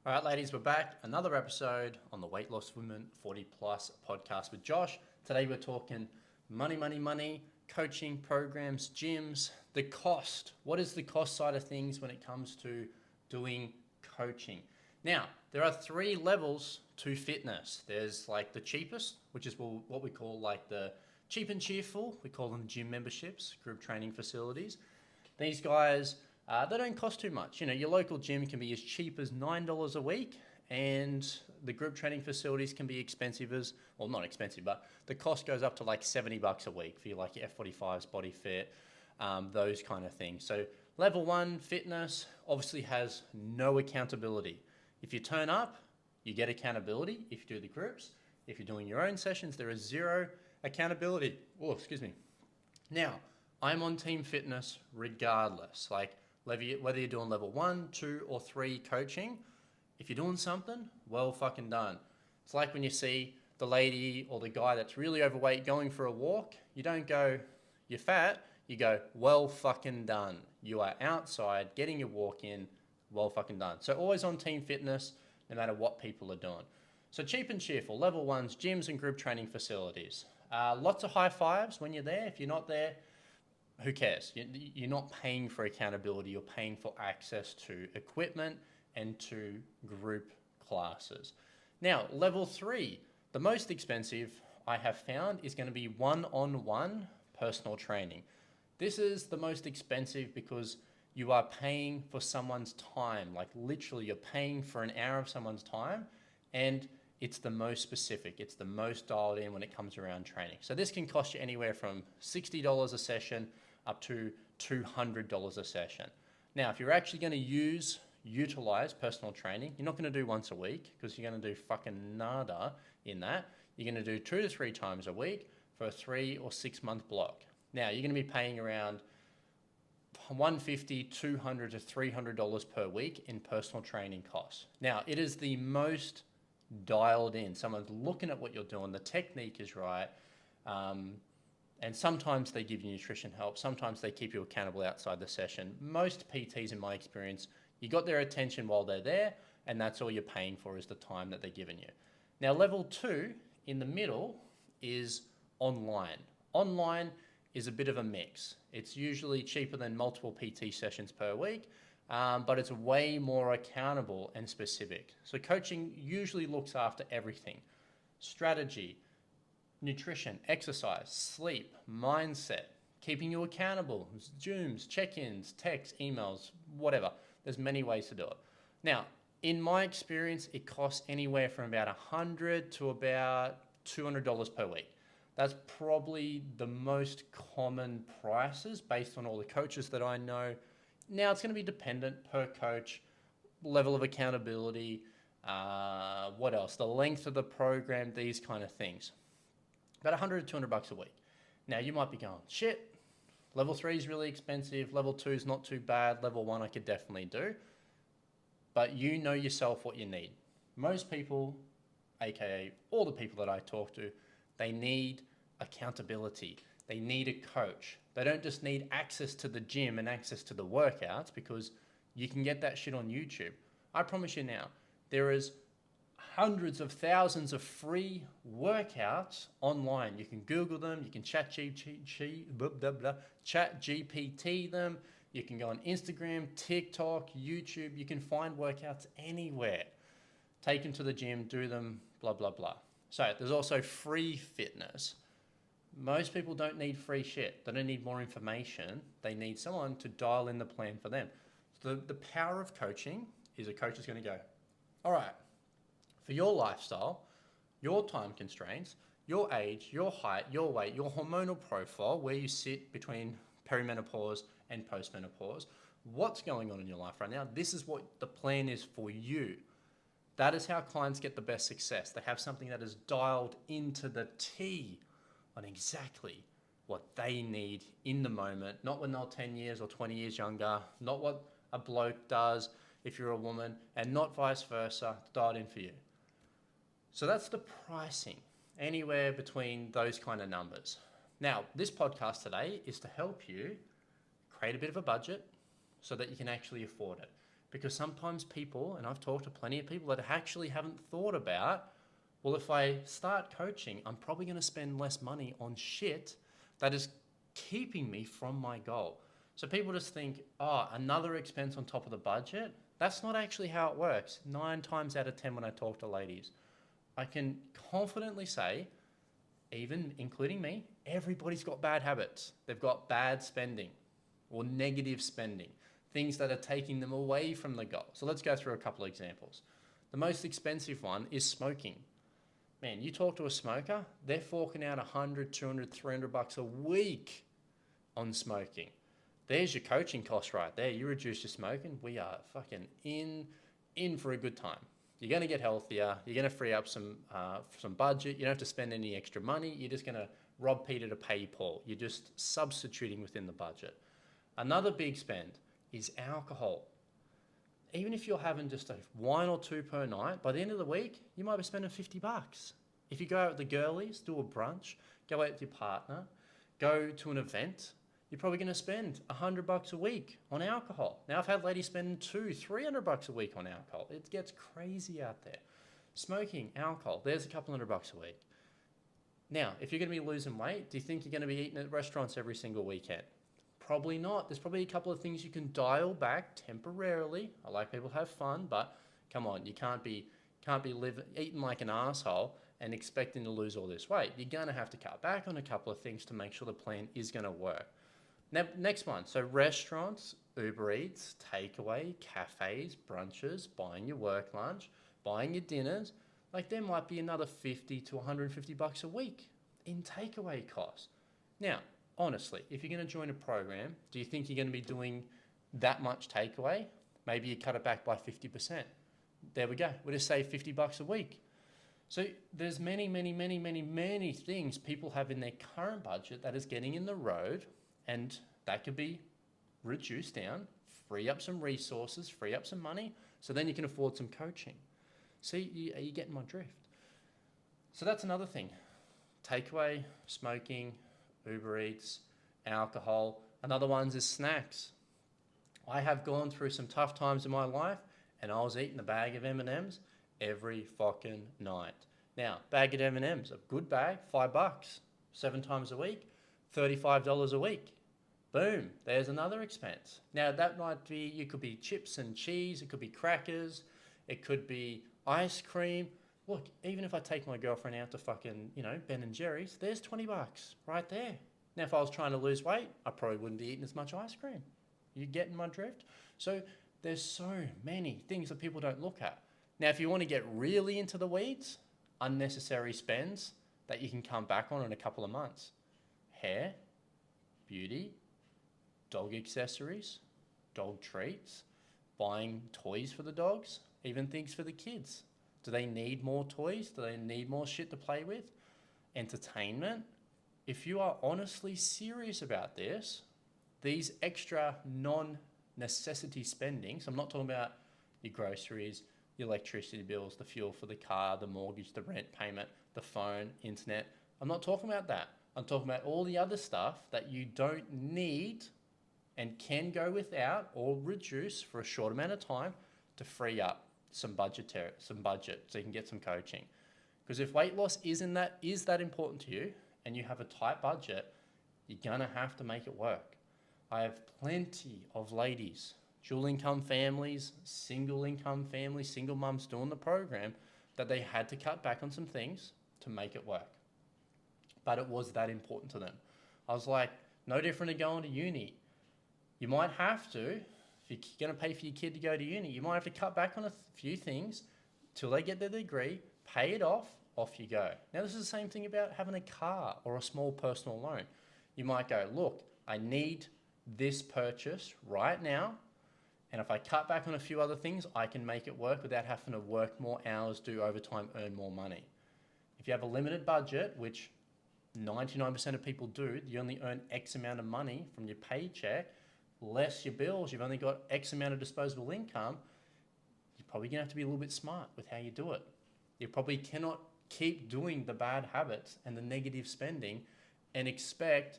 All right, ladies, we're back. Another episode on the Weight Loss Women 40 Plus podcast with Josh. Today we're talking money, coaching programs, gyms, the cost. What is the cost side of things when it comes to doing coaching? Now, there are three levels to fitness. There's like the cheapest, which is what we call like the cheap and cheerful. We call them gym memberships, group training facilities. These guys, they don't cost too much. You know, your local gym can be as cheap as $9 a week, and the group training facilities can be expensive as, well, not expensive, but the cost goes up to like $70 a week for your like your F45s, Body Fit, those kind of things. So level one fitness obviously has no accountability. If you turn up, you get accountability. If you do the groups, if you're doing your own sessions, there is zero accountability. Oh, excuse me. Now, I'm on team fitness regardless. Like whether you're doing level 1, 2, or 3 coaching, if you're doing something, well fucking done. It's like when you see the lady or the guy that's really overweight going for a walk, you don't go, you're fat, you go, well fucking done. You are outside getting your walk in, well fucking done. So always on team fitness, no matter what people are doing. So cheap and cheerful, level ones, gyms and group training facilities. Lots of high fives when you're there. If you're not there, who cares? You're not paying for accountability, you're paying for access to equipment and to group classes. Now, level 3, the most expensive I have found is going to be one-on-one personal training. This is the most expensive because you are paying for someone's time. Like literally you're paying for an hour of someone's time, and it's the most specific. It's the most dialed in when it comes around training. So this can cost you anywhere from $60 a session up to $200 a session. Now, if you're actually going to utilize personal training, you're not going to do once a week because you're going to do fucking nada in that. You're going to do 2 to 3 times a week for a 3 or 6 month block. Now, you're going to be paying around $150, $200 to $300 per week in personal training costs. Now, it is the most dialed in. Someone's looking at what you're doing. The technique is right. And sometimes they give you nutrition help. Sometimes they keep you accountable outside the session. Most PTs, in my experience, you got their attention while they're there, and that's all you're paying for is the time that they're giving you. Now, level 2 in the middle is online. Online is a bit of a mix. It's usually cheaper than multiple PT sessions per week, but it's way more accountable and specific. So coaching usually looks after everything: strategy, nutrition, exercise, sleep, mindset, keeping you accountable, Zooms, check-ins, texts, emails, whatever. There's many ways to do it. Now, in my experience, it costs anywhere from about $100 to about $200 per week. That's probably the most common prices based on all the coaches that I know. Now, it's going to be dependent per coach, level of accountability, what else? The length of the program, these kind of things. About $100 to $200 a week. Now, you might be going, shit, level 3 is really expensive, level 2 is not too bad, level 1 I could definitely do. But you know yourself what you need. Most people, aka all the people that I talk to, they need accountability. They need a coach. They don't just need access to the gym and access to the workouts, because you can get that shit on YouTube. I promise you now, there is hundreds of thousands of free workouts online. You can Google them, you can chat GPT them, you can go on Instagram, TikTok, YouTube, you can find workouts anywhere. Take them to the gym, do them, blah, blah, blah. So there's also free fitness. Most people don't need free shit. They don't need more information. They need someone to dial in the plan for them. So the power of coaching is a coach is going to go, all right, for your lifestyle, your time constraints, your age, your height, your weight, your hormonal profile, where you sit between perimenopause and postmenopause, what's going on in your life right now, this is what the plan is for you. That is how clients get the best success. They have something that is dialed into the T on exactly what they need in the moment, not when they're 10 years or 20 years younger, not what a bloke does if you're a woman, and not vice versa, dialed in for you. So that's the pricing, anywhere between those kind of numbers. Now, this podcast today is to help you create a bit of a budget so that you can actually afford it. Because sometimes people, and I've talked to plenty of people that actually haven't thought about, well, if I start coaching, I'm probably going to spend less money on shit that is keeping me from my goal. So people just think, oh, another expense on top of the budget. That's not actually how it works. 9 times out of 10 when I talk to ladies, I can confidently say, even including me, everybody's got bad habits. They've got bad spending or negative spending, things that are taking them away from the goal. So let's go through a couple of examples. The most expensive one is smoking. Man, you talk to a smoker, they're forking out 100, 200, 300 bucks a week on smoking. There's your coaching cost right there. You reduce your smoking, we are fucking in for a good time. You're going to get healthier. You're going to free up some budget. You don't have to spend any extra money. You're just going to rob Peter to pay Paul. You're just substituting within the budget. Another big spend is alcohol. Even if you're having just a wine or two per night, by the end of the week, you might be spending 50 bucks. If you go out with the girlies, do a brunch, go out with your partner, go to an event, you're probably going to spend 100 bucks a week on alcohol. Now, I've had ladies spend 200, 300 bucks a week on alcohol. It gets crazy out there. Smoking, alcohol, there's a couple hundred bucks a week. Now, if you're going to be losing weight, do you think you're going to be eating at restaurants every single weekend? Probably not. There's probably a couple of things you can dial back temporarily. I like people to have fun, but come on, you can't be eating like an asshole and expecting to lose all this weight. You're going to have to cut back on a couple of things to make sure the plan is going to work. Now, next one. So restaurants, Uber Eats, takeaway, cafes, brunches, buying your work lunch, buying your dinners. Like there might be another 50 to 150 bucks a week in takeaway costs. Now, honestly, if you're going to join a program, do you think you're going to be doing that much takeaway? Maybe you cut it back by 50%. There we go. We just save 50 bucks a week. So there's many things people have in their current budget that is getting in the road, and that could be reduced down, free up some resources, free up some money, so then you can afford some coaching. See, are you getting my drift? So that's another thing. Takeaway, smoking, Uber Eats, alcohol. Another one is snacks. I have gone through some tough times in my life, and I was eating a bag of M&Ms every fucking night. Now, bag of M&Ms, a good bag, $5, 7 times a week, $35 a week. Boom, there's another expense. Now, that might be, you could be chips and cheese, it could be crackers, it could be ice cream. Look, even if I take my girlfriend out to fucking, Ben and Jerry's, there's 20 bucks right there. Now, if I was trying to lose weight, I probably wouldn't be eating as much ice cream. You getting my drift? So there's so many things that people don't look at. Now, if you want to get really into the weeds, unnecessary spends that you can come back on in a couple of months. Hair, beauty, dog accessories, dog treats, buying toys for the dogs, even things for the kids. Do they need more toys? Do they need more shit to play with? Entertainment. If you are honestly serious about this, these extra non-necessity spendings, I'm not talking about your groceries, your electricity bills, the fuel for the car, the mortgage, the rent payment, the phone, internet. I'm not talking about that. I'm talking about all the other stuff that you don't need and can go without or reduce for a short amount of time to free up some budget so you can get some coaching. Because if weight loss is that important to you and you have a tight budget, you're gonna have to make it work. I have plenty of ladies, dual income families, single income families, single mums doing the program that they had to cut back on some things to make it work. But it was that important to them. I was like, no different to going to uni. You might have to, if you're going to pay for your kid to go to uni, you might have to cut back on a few things till they get their degree, pay it off you go. Now, this is the same thing about having a car or a small personal loan. You might go, look, I need this purchase right now, and if I cut back on a few other things, I can make it work without having to work more hours, do overtime, earn more money. If you have a limited budget, which 99% of people do, you only earn X amount of money from your paycheck, less your bills, you've only got X amount of disposable income, you're probably going to have to be a little bit smart with how you do it. You probably cannot keep doing the bad habits and the negative spending and expect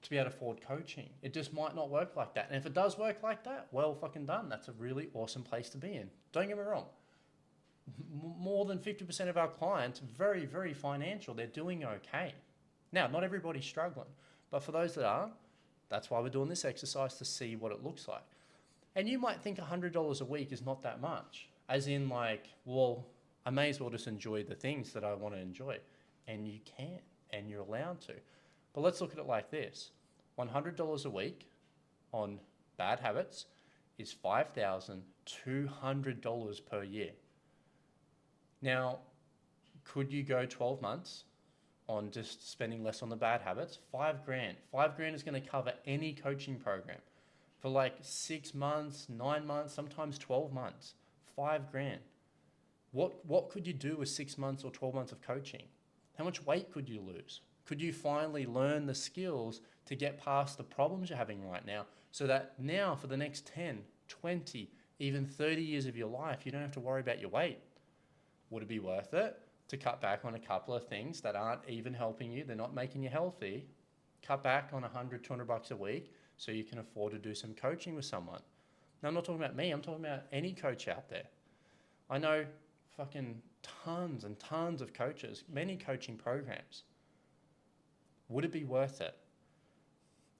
to be able to afford coaching. It just might not work like that. And if it does work like that, well fucking done. That's a really awesome place to be in. Don't get me wrong. More than 50% of our clients, very, very financial. They're doing okay. Now, not everybody's struggling, but for those that are, that's why we're doing this exercise to see what it looks like. And you might think $100 a week is not that much, as in like, well, I may as well just enjoy the things that I want to enjoy. And you can, and you're allowed to. But let's look at it like this. $100 a week on bad habits is $5,200 per year. Now, could you go 12 months on just spending less on the bad habits? $5,000. $5,000 is going to cover any coaching program for like 6 months, 9 months, sometimes 12 months. $5,000. What could you do with 6 months or 12 months of coaching? How much weight could you lose? Could you finally learn the skills to get past the problems you're having right now so that now for the next 10, 20, even 30 years of your life, you don't have to worry about your weight? Would it be worth it to cut back on a couple of things that aren't even helping you? They're not making you healthy. Cut back on $100, $200 a week so you can afford to do some coaching with someone. Now, I'm not talking about me. I'm talking about any coach out there. I know fucking tons and tons of coaches, many coaching programs. Would it be worth it?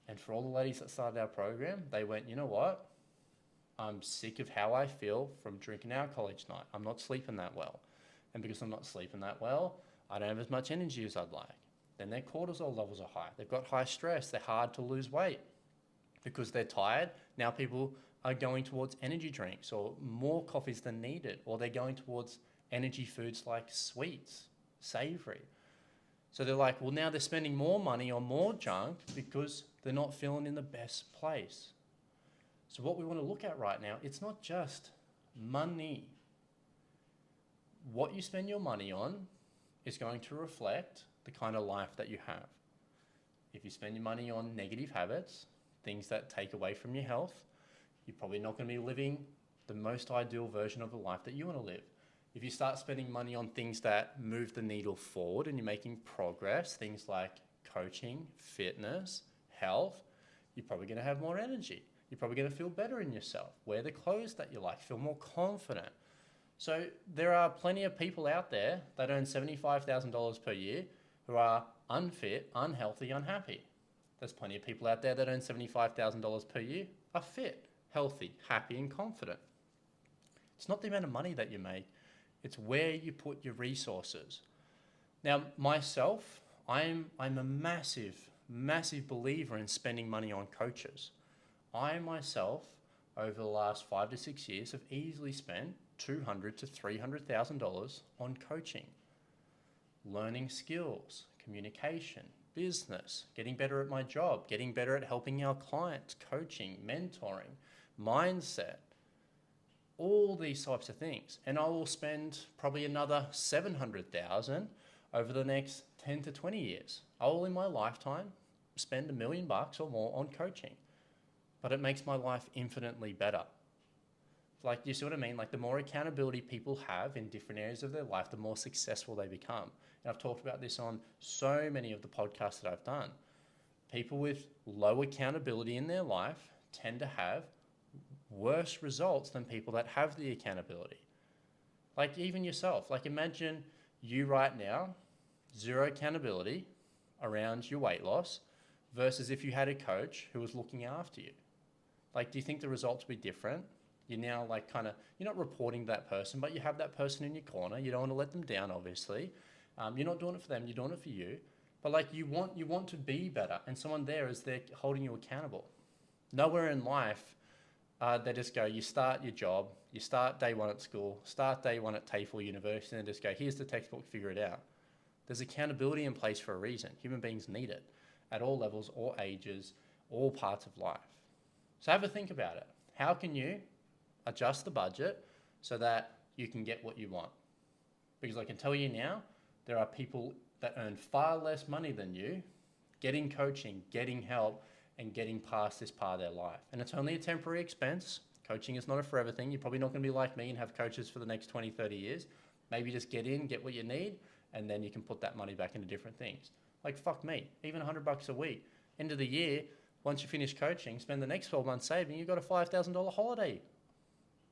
And for all the ladies that started our program, they went, you know what? I'm sick of how I feel from drinking alcohol each night. I'm not sleeping that well. And because I'm not sleeping that well, I don't have as much energy as I'd like. Then their cortisol levels are high. They've got high stress. They're hard to lose weight because they're tired. Now people are going towards energy drinks or more coffees than needed, or they're going towards energy foods like sweets, savory. So they're like, well, now they're spending more money on more junk because they're not feeling in the best place. So what we want to look at right now, it's not just money. What you spend your money on is going to reflect the kind of life that you have. If you spend your money on negative habits, things that take away from your health, you're probably not going to be living the most ideal version of the life that you want to live. If you start spending money on things that move the needle forward and you're making progress, things like coaching, fitness, health, you're probably going to have more energy. You're probably going to feel better in yourself, wear the clothes that you like, feel more confident. So there are plenty of people out there that earn $75,000 per year who are unfit, unhealthy, unhappy. There's plenty of people out there that earn $75,000 per year, are fit, healthy, happy, and confident. It's not the amount of money that you make, it's where you put your resources. Now, myself, I'm a massive believer in spending money on coaches. I myself, over the last 5 to 6 years, have easily spent $200,000 to $300,000 on coaching, learning skills, communication, business, getting better at my job, getting better at helping our clients, coaching, mentoring, mindset, all these types of things. And I will spend probably another $700,000 over the next 10 to 20 years. I will in my lifetime spend $1 million or more on coaching, but it makes my life infinitely better. Like, you see what I mean? Like, the more accountability people have in different areas of their life, the more successful they become. And I've talked about this on so many of the podcasts that I've done. People with low accountability in their life tend to have worse results than people that have the accountability. Like, even yourself. Like, imagine you right now, zero accountability around your weight loss versus if you had a coach who was looking after you. Like, do you think the results would be different? You're now like kind of, you're not reporting to that person, but you have that person in your corner. You don't want to let them down, obviously. You're not doing it for them, you're doing it for you. But like, you want to be better, and someone there is there holding you accountable. Nowhere in life, they just go, you start your job, you start day one at school, start day one at TAFE University, and just go, here's the textbook, figure it out. There's accountability in place for a reason. Human beings need it at all levels, all ages, all parts of life. So have a think about it. How can you adjust the budget so that you can get what you want? Because I can tell you now, there are people that earn far less money than you, getting coaching, getting help, and getting past this part of their life. And it's only a temporary expense. Coaching is not a forever thing. You're probably not going to be like me and have coaches for the next 20, 30 years. Maybe just get in, get what you need, and then you can put that money back into different things. Like, fuck me, even $100 a week. End of the year, once you finish coaching, spend the next 12 months saving, you've got a $5,000 holiday.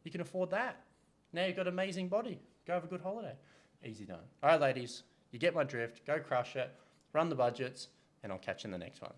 You can afford that. Now you've got an amazing body. Go have a good holiday. Easy done. All right, ladies, you get my drift. Go crush it. Run the budgets, and I'll catch you in the next one.